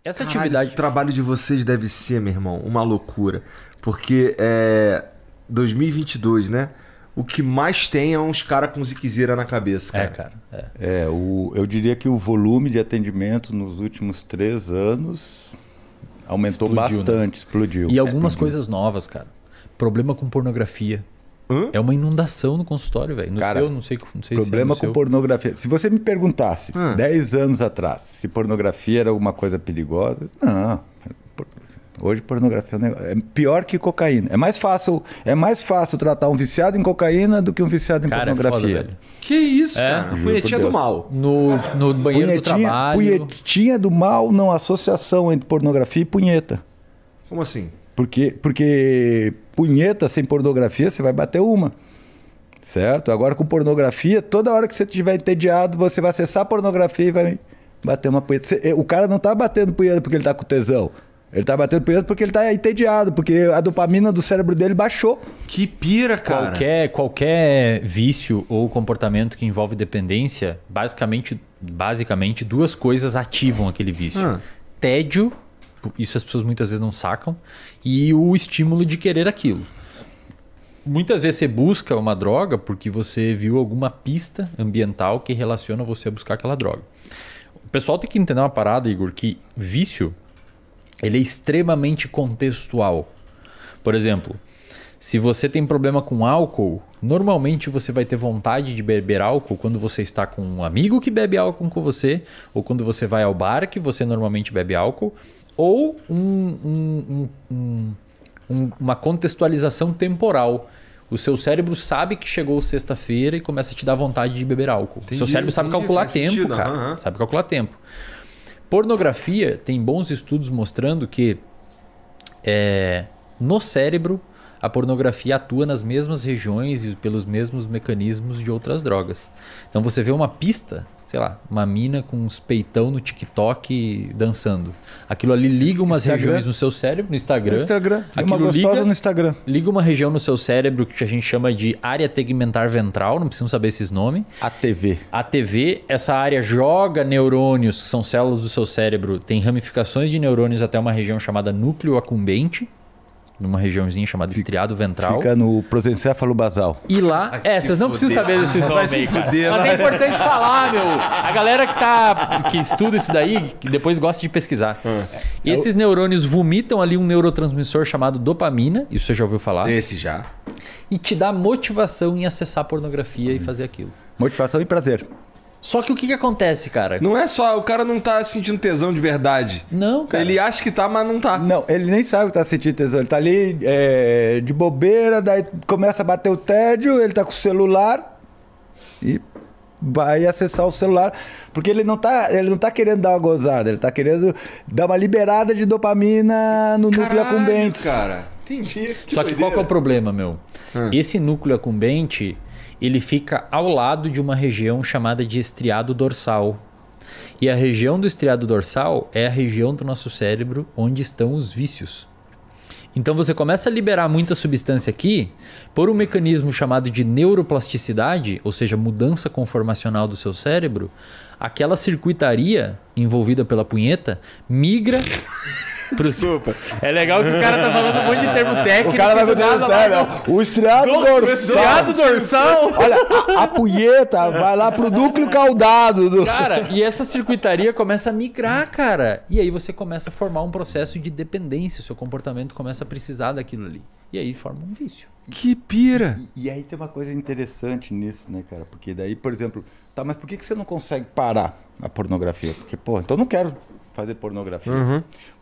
Essa Caralho, atividade... o trabalho de vocês deve ser, meu irmão, uma loucura. Porque 2022, né? O que mais tem é uns caras com ziquezira na cabeça, cara. Eu diria que o volume de atendimento nos últimos 3 anos aumentou bastante, né? Explodiu. E algumas coisas novas, cara. Problema com pornografia. É uma inundação no consultório, velho. Cara, eu não sei problema se com pornografia. Se você me perguntasse 10 anos atrás se pornografia era alguma coisa perigosa, não. Hoje pornografia é pior que cocaína. É mais fácil tratar um viciado em cocaína do que um viciado em pornografia. É foda, velho. Que isso, cara? Punhetinha do mal. No banheiro do trabalho. Punhetinha do mal, não associação entre pornografia e punheta. Como assim? Porque punheta sem pornografia, você vai bater uma. Certo? Agora com pornografia, toda hora que você estiver entediado, você vai acessar a pornografia e vai bater uma punheta. O cara não tá batendo punheta porque ele tá com tesão. Ele tá batendo punheta porque ele tá entediado, porque a dopamina do cérebro dele baixou. Que pira, cara. Qualquer vício ou comportamento que envolve dependência, basicamente 2 coisas ativam aquele vício. Tédio, isso as pessoas muitas vezes não sacam, e o estímulo de querer aquilo. Muitas vezes você busca uma droga porque você viu alguma pista ambiental que relaciona você a buscar aquela droga. O pessoal tem que entender uma parada, Igor, que vício... ele é extremamente contextual. Por exemplo, se você tem problema com álcool, normalmente você vai ter vontade de beber álcool quando você está com um amigo que bebe álcool com você, ou quando você vai ao bar que você normalmente bebe álcool, ou uma contextualização temporal. O seu cérebro sabe que chegou sexta-feira e começa a te dar vontade de beber álcool. O seu cérebro sabe calcular tempo, cara. Sabe calcular tempo. Pornografia tem bons estudos mostrando que no cérebro a pornografia atua nas mesmas regiões e pelos mesmos mecanismos de outras drogas. Então você vê uma pista, sei lá, uma mina com uns peitão no TikTok dançando. Aquilo ali liga umas regiões no seu cérebro, no Instagram. No Instagram. Aquilo uma gostosa no Instagram. Liga uma região no seu cérebro que a gente chama de área tegmentar ventral, não precisamos saber esses nomes. ATV, essa área joga neurônios, que são células do seu cérebro, tem ramificações de neurônios até uma região chamada núcleo accumbente, numa regiãozinha chamada estriado ventral. Fica no protencéfalo basal. E lá... vocês não precisam saber desses nomes aí, cara. Mas é importante falar, meu. A galera que estuda isso daí, que depois gosta de pesquisar. Esses neurônios vomitam ali um neurotransmissor chamado dopamina. Isso você já ouviu falar? Esse já. E te dá motivação em acessar a pornografia e fazer aquilo. Motivação e prazer. Só que o que acontece, cara? Não é só... O cara não tá sentindo tesão de verdade. Não, cara. Ele acha que tá, mas não tá. Não, ele nem sabe que tá sentindo tesão. Ele tá ali de bobeira, daí começa a bater o tédio, ele tá com o celular e vai acessar o celular. Porque ele não tá querendo dar uma gozada, ele tá querendo dar uma liberada de dopamina no núcleo accumbente. Cara, entendi. Só que qual que é o problema, meu? Esse núcleo accumbente... ele fica ao lado de uma região chamada de estriado dorsal. E a região do estriado dorsal é a região do nosso cérebro onde estão os vícios. Então você começa a liberar muita substância aqui por um mecanismo chamado de neuroplasticidade, ou seja, mudança conformacional do seu cérebro. Aquela circuitaria envolvida pela punheta migra... Desculpa. É legal que o cara tá falando um monte de termo técnico. O cara vai perguntar, o estriado dorsal. Estriado dorsal. Olha, a punheta vai lá pro núcleo caudado. Cara, e essa circuitaria começa a migrar, cara. E aí você começa a formar um processo de dependência. O seu comportamento começa a precisar daquilo ali. E aí forma um vício. Que pira. E aí tem uma coisa interessante nisso, né, cara? Porque daí, por exemplo... Tá, mas por que você não consegue parar a pornografia? Porque, pô, então eu não quero... fazer pornografia.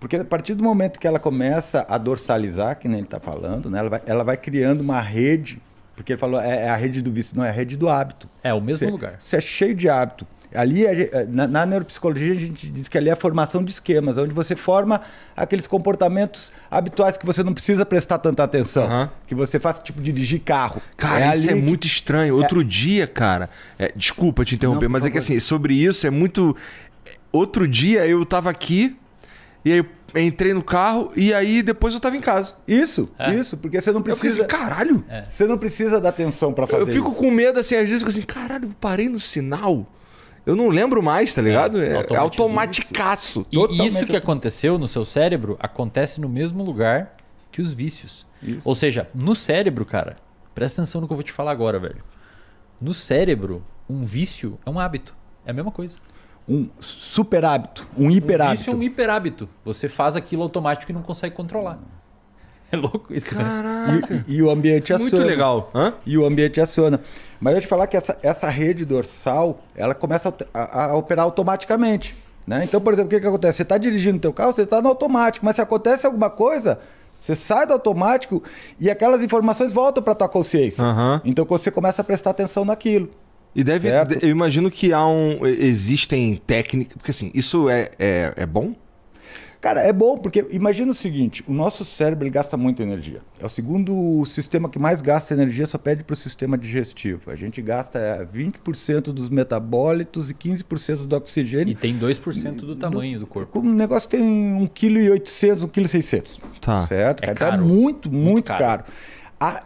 Porque a partir do momento que ela começa a dorsalizar, que nem ele está falando, né, ela vai criando uma rede, porque ele falou, é a rede do vício, não, é a rede do hábito. É o mesmo lugar. Você é cheio de hábito. Ali, na neuropsicologia, a gente diz que ali é a formação de esquemas, onde você forma aqueles comportamentos habituais que você não precisa prestar tanta atenção. Que você faz, tipo, dirigir carro. Cara, isso é muito estranho. Outro dia, cara... desculpa te interromper, mas é que assim, sobre isso é muito... Outro dia eu tava aqui e aí eu entrei no carro e aí depois eu tava em casa. Isso, porque você não precisa... Eu fiquei assim, caralho. Você não precisa dar atenção pra fazer isso. Eu fico com medo assim, às vezes eu fico assim, caralho, eu parei no sinal Eu não lembro mais, tá ligado? É automaticaço. E isso que aconteceu no seu cérebro acontece no mesmo lugar que os vícios. Isso. Ou seja, no cérebro, cara, presta atenção no que eu vou te falar agora, velho. No cérebro, um vício é um hábito. É a mesma coisa. Um super hábito, um hiper hábito. Um vício é um hiper hábito. Você faz aquilo automático e não consegue controlar. É louco isso. Caraca. E o ambiente aciona. Muito legal. E o ambiente aciona. Mas eu te falar que essa rede dorsal, ela começa a operar automaticamente. Né? Então, por exemplo, o que acontece? Você está dirigindo o teu carro, você está no automático, mas se acontece alguma coisa, você sai do automático e aquelas informações voltam para tua consciência. Então você começa a prestar atenção naquilo. E eu imagino que existem técnicas, porque assim, isso é bom? Cara, é bom porque imagina o seguinte, o nosso cérebro ele gasta muita energia. É o segundo sistema que mais gasta energia, só pede para o sistema digestivo. A gente gasta 20% dos metabólitos e 15% do oxigênio. E tem 2% do tamanho do corpo. O negócio tem 1,8 kg, 1,6 kg. Tá. Certo? É Então caro. é muito caro.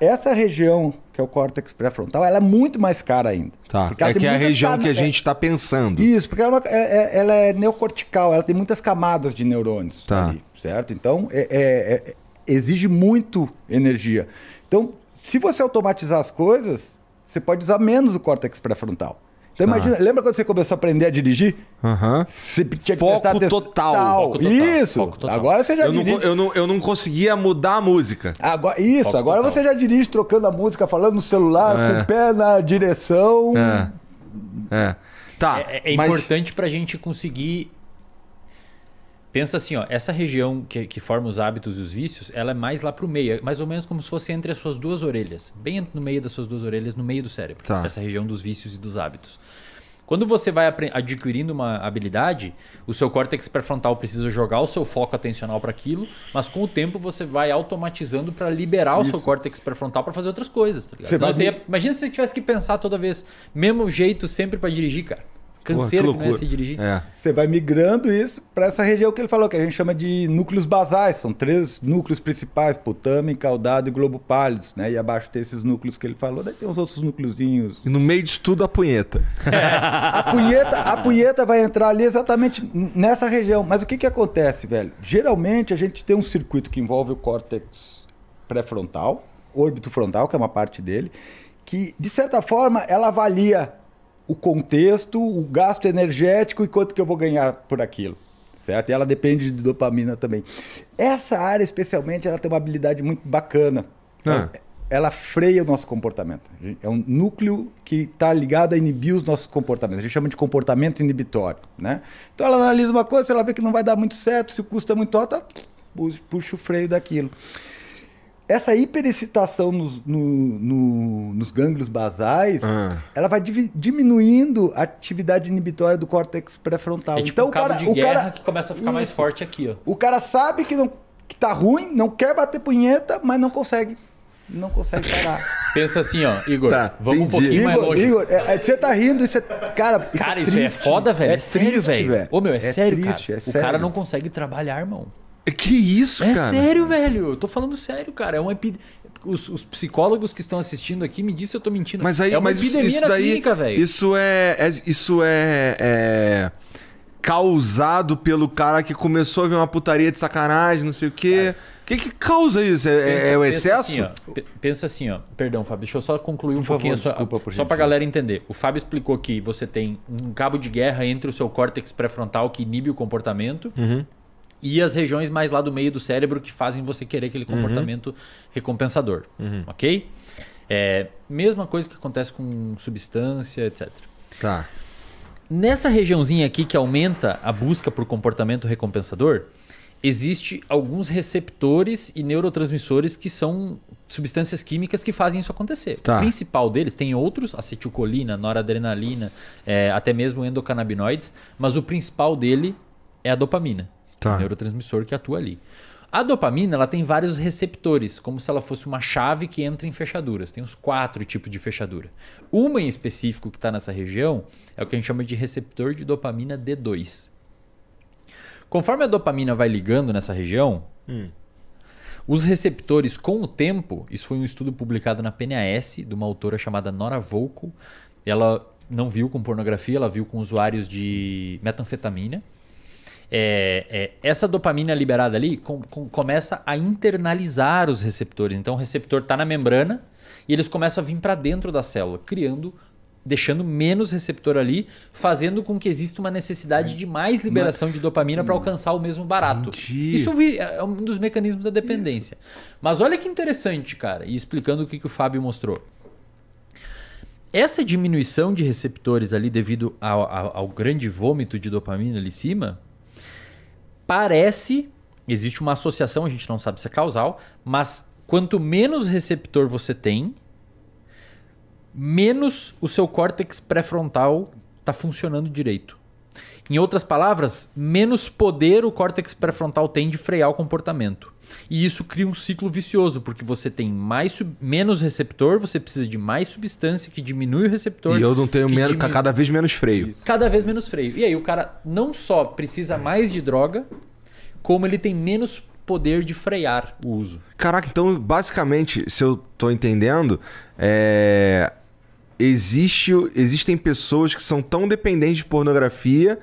Essa região, que é o córtex pré-frontal, ela é muito mais cara ainda. Tá. É que é a região que a gente está pensando. Isso, porque ela é neocortical, ela tem muitas camadas de neurônios ali, certo? Então, exige muito energia. Então, se você automatizar as coisas, você pode usar menos o córtex pré-frontal. Então, imagina, lembra quando você começou a aprender a dirigir? Você tinha que prestar atenção. Foco total. Isso. Foco total. Agora você já dirige. Eu não conseguia mudar a música. Agora você já dirige trocando a música, falando no celular, com o pé na direção. Tá. É importante pra gente conseguir... Pensa assim, ó, essa região que forma os hábitos e os vícios, ela é mais lá pro meio, é mais ou menos como se fosse entre as suas duas orelhas, bem no meio das suas duas orelhas, no meio do cérebro, essa região dos vícios e dos hábitos. Quando você vai adquirindo uma habilidade, o seu córtex pré-frontal precisa jogar o seu foco atencional para aquilo, mas com o tempo você vai automatizando para liberar o seu córtex pré-frontal para fazer outras coisas. Tá ligado? Imagina se você tivesse que pensar toda vez, mesmo jeito sempre para dirigir, cara. Canseira que não é se dirigir. Você vai migrando isso para essa região que ele falou, que a gente chama de núcleos basais. São 3 núcleos principais, putame, caudado e globo pálido. Né? E abaixo tem esses núcleos que ele falou, daí tem uns outros núcleozinhos. E no meio disso tudo a punheta. A punheta vai entrar ali exatamente nessa região. Mas o que acontece, velho? Geralmente a gente tem um circuito que envolve o córtex pré-frontal, órbito frontal, que é uma parte dele, que, de certa forma, ela avalia o contexto, o gasto energético e quanto que eu vou ganhar por aquilo, certo? E ela depende de dopamina também. Essa área, especialmente, ela tem uma habilidade muito bacana. Então, ela freia o nosso comportamento. É um núcleo que está ligado a inibir os nossos comportamentos. A gente chama de comportamento inibitório, né? Então, ela analisa uma coisa, se ela vê que não vai dar muito certo, se o custo é muito alto, ela puxa o freio daquilo. Essa hiperexcitação nos gânglios basais, ela vai diminuindo a atividade inibitória do córtex pré-frontal. É tipo então, um cabo de guerra que começa a ficar mais forte aqui. Ó. O cara sabe que tá ruim, não quer bater punheta, mas não consegue. Não consegue parar. Pensa assim, ó, Igor, vamos um pouquinho mais longe. Igor, você tá rindo, isso é... Cara, isso é foda, velho. É sério, velho. Ô, meu, é sério, triste, cara. É o cara não consegue trabalhar, irmão. Que isso, cara? É sério, velho. Eu tô falando sério, cara. É uma os psicólogos que estão assistindo aqui me dizem se eu tô mentindo. Mas aí, é uma epidemia isso na daí, clínica, velho. Isso é causado pelo cara que começou a ver uma putaria de sacanagem, não sei o quê. O que causa isso? É o excesso? Pensa assim, ó. Perdão, Fábio. Deixa eu só concluir um pouquinho. Só pra galera entender. O Fábio explicou que você tem um cabo de guerra entre o seu córtex pré-frontal que inibe o comportamento e as regiões mais lá do meio do cérebro que fazem você querer aquele comportamento recompensador. Ok? Mesma coisa que acontece com substância, etc. Tá. Nessa regiãozinha aqui que aumenta a busca por comportamento recompensador, existe alguns receptores e neurotransmissores que são substâncias químicas que fazem isso acontecer. Tá. O principal deles, tem outros, acetilcolina, noradrenalina, até mesmo endocannabinoides, mas o principal dele é a dopamina. Tá. O neurotransmissor que atua ali. A dopamina ela tem vários receptores, como se ela fosse uma chave que entra em fechaduras. Tem uns 4 tipos de fechadura. Uma em específico que está nessa região é o que a gente chama de receptor de dopamina D2. Conforme a dopamina vai ligando nessa região, os receptores com o tempo, isso foi um estudo publicado na PNAS, de uma autora chamada Nora Volkow, ela não viu com pornografia, ela viu com usuários de metanfetamina. Essa dopamina liberada ali começa a internalizar os receptores. Então o receptor está na membrana e eles começam a vir para dentro da célula, deixando menos receptor ali, fazendo com que exista uma necessidade de mais liberação de dopamina para alcançar o mesmo barato. Entendi. Isso é um dos mecanismos da dependência. Mas olha que interessante, cara, e explicando o que o Fábio mostrou. Essa diminuição de receptores ali devido ao grande vômito de dopamina ali em cima, existe uma associação, a gente não sabe se é causal, mas quanto menos receptor você tem, menos o seu córtex pré-frontal está funcionando direito. Em outras palavras, menos poder o córtex pré-frontal tem de frear o comportamento. E isso cria um ciclo vicioso, porque você tem menos receptor, você precisa de mais substância que diminui o receptor. E eu não tenho cada vez menos freio. Cada vez menos freio. E aí o cara não só precisa mais de droga, como ele tem menos poder de frear o uso. Caraca, então basicamente, se eu tô entendendo, existem pessoas que são tão dependentes de pornografia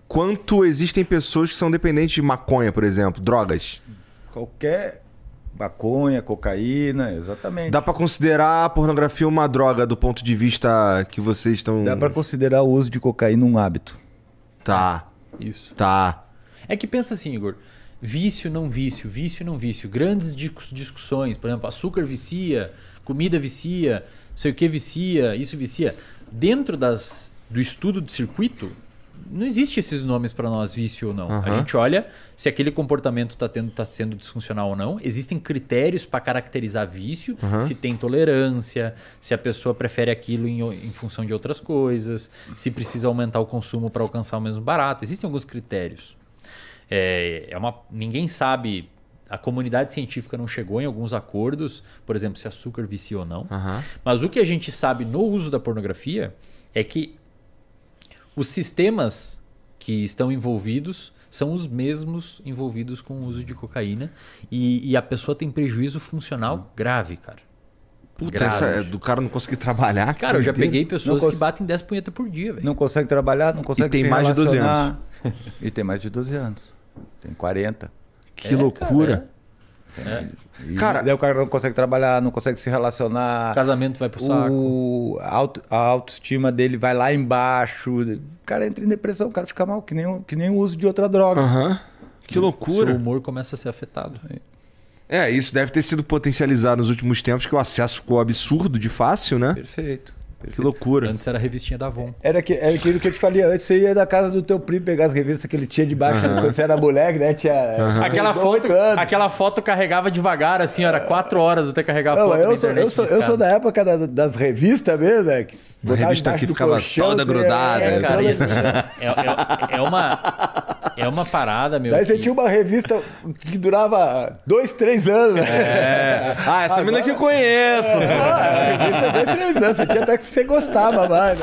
quanto existem pessoas que são dependentes de maconha, por exemplo, drogas. Qualquer maconha, cocaína, exatamente. Dá pra considerar a pornografia uma droga do ponto de vista que vocês estão... Dá pra considerar o uso de cocaína um hábito. Tá. Isso. Tá. É que pensa assim, Igor, vício não vício, vício não vício. Grandes discussões, por exemplo, açúcar vicia, comida vicia, não sei o que vicia, isso vicia. Dentro do estudo de circuito, não existe esses nomes para nós, vício ou não. Uhum. A gente olha se aquele comportamento está sendo disfuncional ou não. Existem critérios para caracterizar vício, se tem tolerância, se a pessoa prefere aquilo em função de outras coisas, se precisa aumentar o consumo para alcançar o mesmo barato. Existem alguns critérios. Ninguém sabe, a comunidade científica não chegou em alguns acordos, por exemplo, se açúcar vicia ou não. Mas o que a gente sabe no uso da pornografia é que os sistemas que estão envolvidos são os mesmos envolvidos com o uso de cocaína e a pessoa tem prejuízo funcional grave, cara. Puta, do cara não conseguir trabalhar. Cara, eu já peguei pessoas que batem 10 punhetas por dia, velho. Não consegue trabalhar, não consegue se relacionar. E tem mais de 12 anos. E tem mais de 12 anos. Tem 40. Que loucura. Cara, daí o cara não consegue trabalhar, não consegue se relacionar. O casamento vai pro saco. A autoestima dele vai lá embaixo. O cara entra em depressão, o cara fica mal, que nem o uso de outra droga. Que loucura. O seu humor começa a ser afetado. Isso deve ter sido potencializado nos últimos tempos, que o acesso ficou absurdo de fácil, né? Perfeito. Que loucura. Antes era a revistinha da Avon. Era aquilo que eu te falei antes. Você ia da casa do teu primo pegar as revistas que ele tinha debaixo quando você era moleque, né? Aquela foto carregava devagar, assim, era 4 horas até carregar a foto na internet. Eu sou da época das revistas mesmo, né? Uma revista que ficava toda grudada. Cara, e assim, é uma parada, meu. Daí você tinha uma revista que durava 2, 3 anos, né? Essa menina que eu conheço. A revista 2, 3 anos. Você tinha até que você gostava mais.